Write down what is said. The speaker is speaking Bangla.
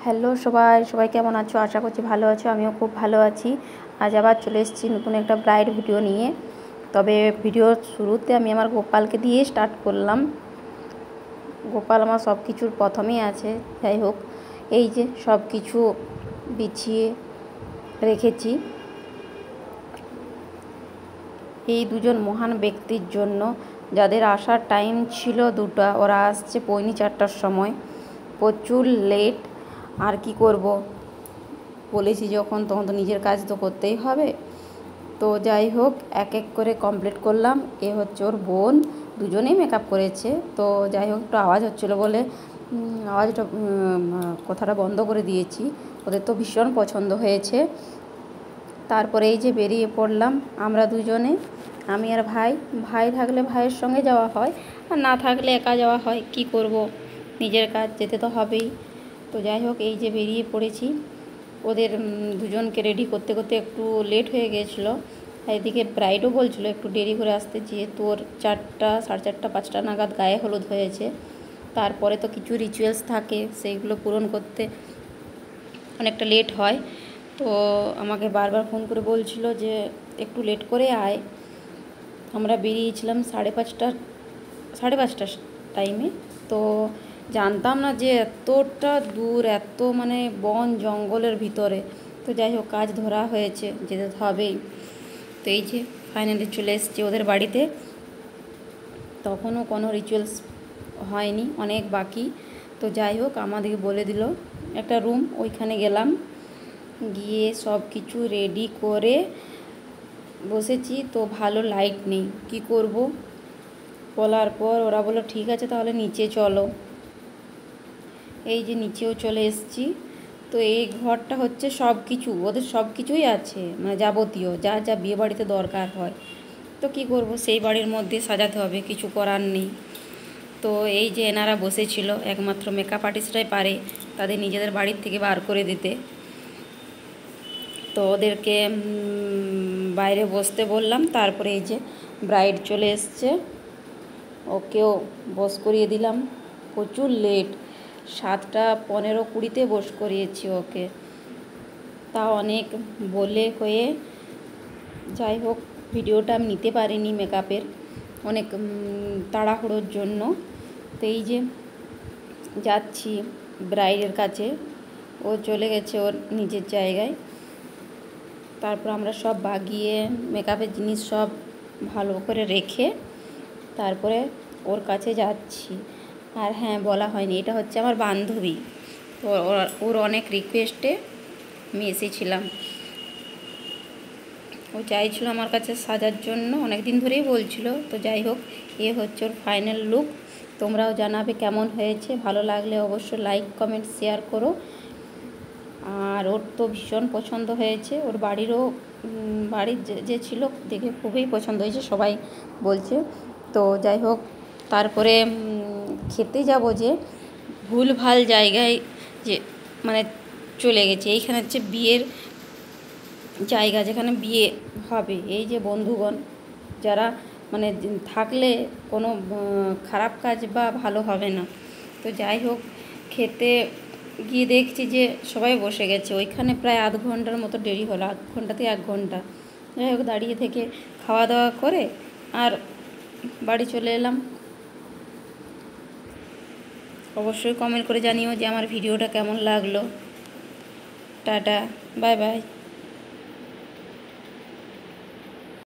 হ্যালো সবাই কেমন আছো? আশা করছি ভালো আছো। আমিও খুব ভালো আছি। আজ আবার চলে এসেছি নতুন একটা ব্রাইড ভিডিও নিয়ে। তবে ভিডিওর শুরুতে আমি আমার গোপালকে দিয়ে স্টার্ট করলাম। গোপাল আমার সব কিছুর প্রথমেই আছে। যাই হোক, এই যে সব কিছু বিছিয়ে রেখেছি এই দুজন মহান ব্যক্তির জন্য, যাদের আসার টাইম ছিল 2টা, ওরা আসছে পৌনে 4টার সময়। প্রচুর লেট। আর কি করব, বলেছি যখন তখন তো নিজের কাজ তো করতেই হবে। তো যাই হোক, এক এক করে কমপ্লিট করলাম। এ হচ্ছে ওর বোন, দুজনেই মেকআপ করেছে। তো যাই হোক, একটু আওয়াজ হচ্ছিলো বলে আওয়াজটা কথাটা বন্ধ করে দিয়েছি। ওদের তো ভীষণ পছন্দ হয়েছে। তারপরে এই যে বেরিয়ে পড়লাম আমরা দুজনে, আমি আর ভাই থাকলে ভাইয়ের সঙ্গে যাওয়া হয়, আর না থাকলে একা যাওয়া হয়। কি করব, নিজের কাজ যেতে তো হবেই। তো যাই হোক, এই যে বেরিয়ে পড়েছি। ওদের দুজনকে রেডি করতে করতে একটু লেট হয়ে গিয়েছিলো। এদিকে ব্রাইডও বলছিল একটু দেরি করে আসতে, যেহেতু ওর 4টা, সাড়ে 4টা, 5টা নাগাদ গায়ে হলুদ হয়েছে। তারপরে তো কিছু রিচুয়ালস থাকে, সেইগুলো পূরণ করতে অনেকটা লেট হয়। তো আমাকে বারবার ফোন করে বলছিল যে একটু লেট করে আয়। আমরা বেরিয়েছিলাম 5:30 টাইমে। তো জানতাম না যে এতটা দূর, এত মানে বন জঙ্গলের ভিতরে। তো যাই হোক, কাজ ধরা হয়েছে, যেতে হবেই। তো এই যে ফাইনালি চলে এসেছি ওদের বাড়িতে। তখনও কোনো রিচুয়ালস হয়নি, অনেক বাকি। তো যাই হোক, আমাদেরকে বলে দিল একটা রুম, ওইখানে গেলাম। গিয়ে সব কিছু রেডি করে বসেছি। তো ভালো লাইট নেই, কি করব। বলার পর ওরা বলল ঠিক আছে তাহলে নিচে চলো। এই যে নিচেও চলে এসেছি। তো এই ঘরটা হচ্ছে সব কিছু, ওদের সব কিছুই আছে, মানে যাবতীয় যা যা বিয়ে বাড়িতে দরকার হয়। তো কি করব, সেই বাড়ির মধ্যে সাজাতে হবে, কিছু করার নেই। তো এই যে এনারা বসেছিল, একমাত্র মেকআপ আর্টিস্টরাই পারে তাদের নিজেদের বাড়ির থেকে বার করে দিতে। তো ওদেরকে বাইরে বসতে বললাম। তারপরে এই যে ব্রাইড চলে এসছে, ওকেও বস করিয়ে দিলাম। প্রচুর লেট, 7:15-20 বস করিয়েছি ওকে। তা অনেক বলে হয়ে, যাই হোক, ভিডিওটা আমি নিতে পারিনি মেকআপের, অনেক তাড়াহুড়োর জন্য। তো এই যে যাচ্ছি ব্রাইডের কাছে, ও চলে গেছে ওর নিজের জায়গায়। তারপর আমরা সব বাগিয়ে মেকআপের জিনিস সব ভালো করে রেখে তারপরে ওর কাছে যাচ্ছি। আর হ্যাঁ, বলা হয়নি, এটা হচ্ছে আমার বান্ধবী। তো ওর অনেক রিকোয়েস্টে আমি এসেছিলাম। ও চাইছিল আমার কাছে সাজার জন্য, অনেক দিন ধরেই বলছিল। তো যাই হোক, এ হচ্ছে ওর ফাইনাল লুক। তোমরাও জানাবে কেমন হয়েছে। ভালো লাগলে অবশ্যই লাইক, কমেন্ট, শেয়ার করো। আর ওর তো ভীষণ পছন্দ হয়েছে। ওর বাড়ির যে ছিল, দেখে খুবই পছন্দ হয়েছে, সবাই বলছে। তো যাই হোক, তারপরে খেতে যাব, যে ভুলভাল জায়গায় যে মানে চলে গেছে। এইখানে হচ্ছে বিয়ের জায়গা, যেখানে বিয়ে হবে। এই যে বন্ধুগণ যারা মানে থাকলে কোনো খারাপ কাজ বা ভালো হবে না। তো যাই হোক, খেতে গিয়ে দেখছি যে সবাই বসে গেছে। ওইখানে প্রায় আধ ঘন্টার মতো দেরি হলো, আধ ঘন্টা থেকে 1 ঘন্টা। যাই হোক, দাঁড়িয়ে থেকে খাওয়া দাওয়া করে আর বাড়ি চলে এলাম। অবশ্যই কমেন্ট করে জানিও যে আমার ভিডিওটা কেমন লাগলো। Tata, bye bye.